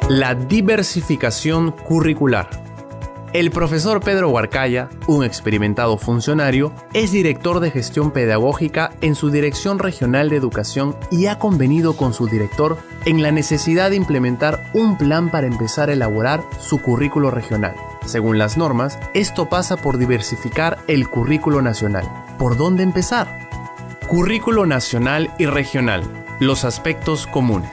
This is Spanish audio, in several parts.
La diversificación curricular. El profesor Pedro Huarcaya, un experimentado funcionario, es director de gestión pedagógica en su Dirección Regional de Educación y ha convenido con su director en la necesidad de implementar un plan para empezar a elaborar su currículo regional. Según las normas, esto pasa por diversificar el currículo nacional. ¿Por dónde empezar? Currículo nacional y regional. Los aspectos comunes.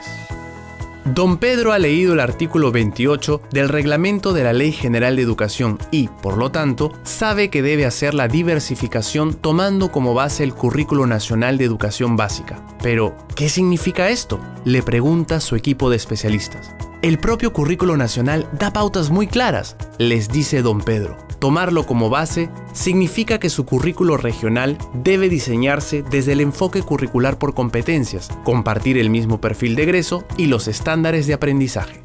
Don Pedro ha leído el artículo 28 del Reglamento de la Ley General de Educación y, por lo tanto, sabe que debe hacer la diversificación tomando como base el Currículo Nacional de Educación Básica. Pero, ¿qué significa esto?, le pregunta su equipo de especialistas. El propio Currículo Nacional da pautas muy claras, les dice don Pedro. Tomarlo como base significa que su currículo regional debe diseñarse desde el enfoque curricular por competencias, compartir el mismo perfil de egreso y los estándares de aprendizaje.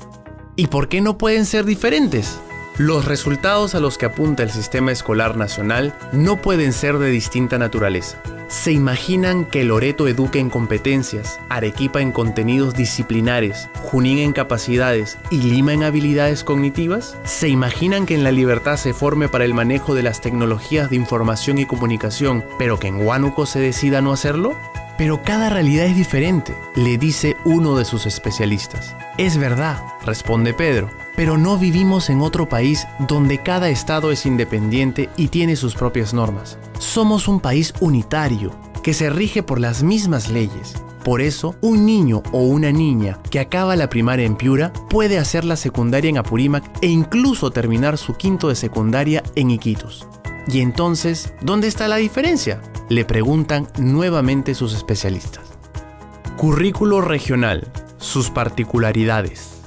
¿Y por qué no pueden ser diferentes? Los resultados a los que apunta el sistema escolar nacional no pueden ser de distinta naturaleza. ¿Se imaginan que Loreto eduque en competencias, Arequipa en contenidos disciplinares, Junín en capacidades y Lima en habilidades cognitivas? ¿Se imaginan que en La Libertad se forme para el manejo de las tecnologías de información y comunicación, pero que en Huánuco se decida no hacerlo? Pero cada realidad es diferente, le dice uno de sus especialistas. Es verdad, responde Pedro, pero no vivimos en otro país donde cada estado es independiente y tiene sus propias normas. Somos un país unitario, que se rige por las mismas leyes. Por eso, un niño o una niña que acaba la primaria en Piura puede hacer la secundaria en Apurímac e incluso terminar su quinto de secundaria en Iquitos. ¿Y entonces, dónde está la diferencia?, le preguntan nuevamente sus especialistas. Currículo regional, sus particularidades.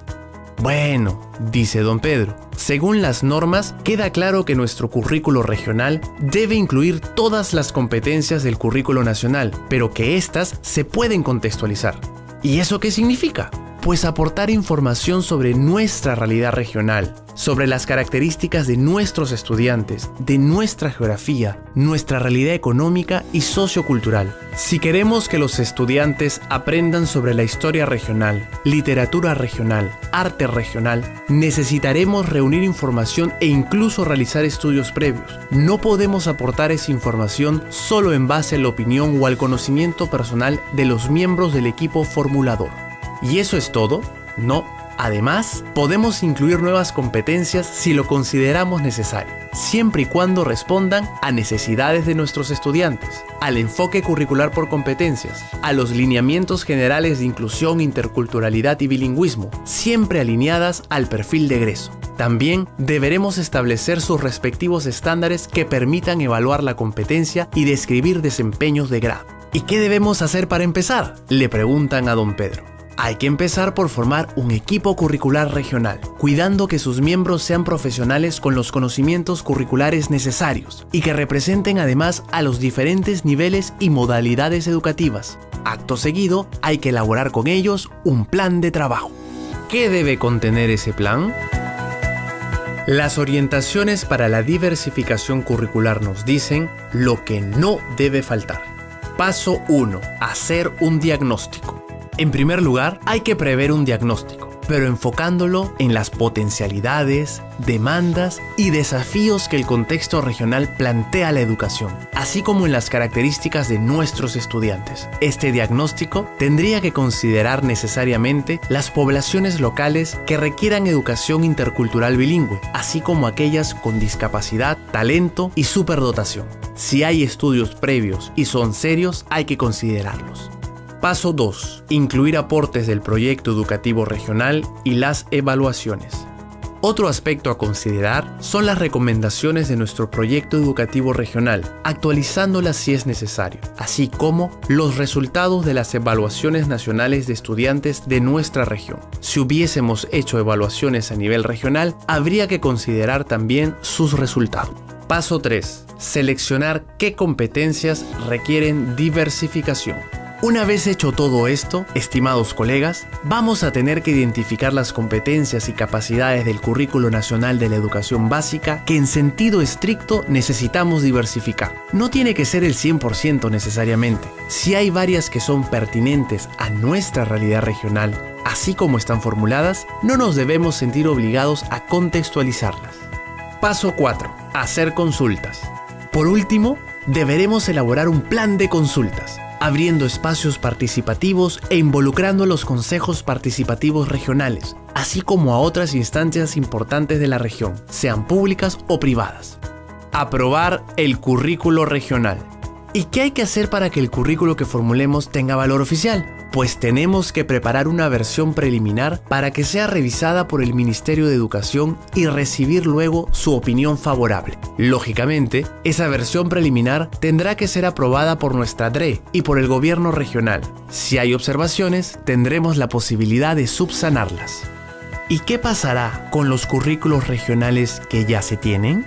Bueno, dice don Pedro, según las normas queda claro que nuestro currículo regional debe incluir todas las competencias del currículo nacional, pero que éstas se pueden contextualizar. ¿Y eso qué significa? Pues aportar información sobre nuestra realidad regional, sobre las características de nuestros estudiantes, de nuestra geografía, nuestra realidad económica y sociocultural. Si queremos que los estudiantes aprendan sobre la historia regional, literatura regional, arte regional, necesitaremos reunir información e incluso realizar estudios previos. No podemos aportar esa información solo en base a la opinión o al conocimiento personal de los miembros del equipo formulador. ¿Y eso es todo? No. Además, podemos incluir nuevas competencias si lo consideramos necesario, siempre y cuando respondan a necesidades de nuestros estudiantes, al enfoque curricular por competencias, a los lineamientos generales de inclusión, interculturalidad y bilingüismo, siempre alineadas al perfil de egreso. También deberemos establecer sus respectivos estándares que permitan evaluar la competencia y describir desempeños de grado. ¿Y qué debemos hacer para empezar?, le preguntan a don Pedro. Hay que empezar por formar un equipo curricular regional, cuidando que sus miembros sean profesionales con los conocimientos curriculares necesarios y que representen además a los diferentes niveles y modalidades educativas. Acto seguido, hay que elaborar con ellos un plan de trabajo. ¿Qué debe contener ese plan? Las orientaciones para la diversificación curricular nos dicen lo que no debe faltar. Paso 1. Hacer un diagnóstico. En primer lugar, hay que prever un diagnóstico, pero enfocándolo en las potencialidades, demandas y desafíos que el contexto regional plantea a la educación, así como en las características de nuestros estudiantes. Este diagnóstico tendría que considerar necesariamente las poblaciones locales que requieran educación intercultural bilingüe, así como aquellas con discapacidad, talento y superdotación. Si hay estudios previos y son serios, hay que considerarlos. Paso 2. Incluir aportes del proyecto educativo regional y las evaluaciones. Otro aspecto a considerar son las recomendaciones de nuestro proyecto educativo regional, actualizándolas si es necesario, así como los resultados de las evaluaciones nacionales de estudiantes de nuestra región. Si hubiésemos hecho evaluaciones a nivel regional, habría que considerar también sus resultados. Paso 3. Seleccionar qué competencias requieren diversificación. Una vez hecho todo esto, estimados colegas, vamos a tener que identificar las competencias y capacidades del Currículo Nacional de la Educación Básica que en sentido estricto necesitamos diversificar. No tiene que ser el 100% necesariamente. Si hay varias que son pertinentes a nuestra realidad regional, así como están formuladas, no nos debemos sentir obligados a contextualizarlas. Paso 4. Hacer consultas. Por último, deberemos elaborar un plan de consultas, abriendo espacios participativos e involucrando a los consejos participativos regionales, así como a otras instancias importantes de la región, sean públicas o privadas. Aprobar el currículo regional. ¿Y qué hay que hacer para que el currículo que formulemos tenga valor oficial? Pues tenemos que preparar una versión preliminar para que sea revisada por el Ministerio de Educación y recibir luego su opinión favorable. Lógicamente, esa versión preliminar tendrá que ser aprobada por nuestra DRE y por el gobierno regional. Si hay observaciones, tendremos la posibilidad de subsanarlas. ¿Y qué pasará con los currículos regionales que ya se tienen?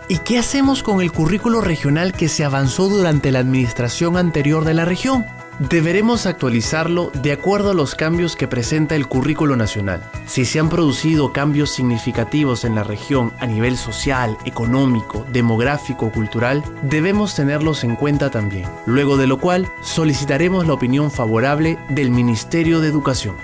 ¿Y qué hacemos con el currículo regional que se avanzó durante la administración anterior de la región? Deberemos actualizarlo de acuerdo a los cambios que presenta el currículo nacional. Si se han producido cambios significativos en la región a nivel social, económico, demográfico o cultural, debemos tenerlos en cuenta también, luego de lo cual solicitaremos la opinión favorable del Ministerio de Educación.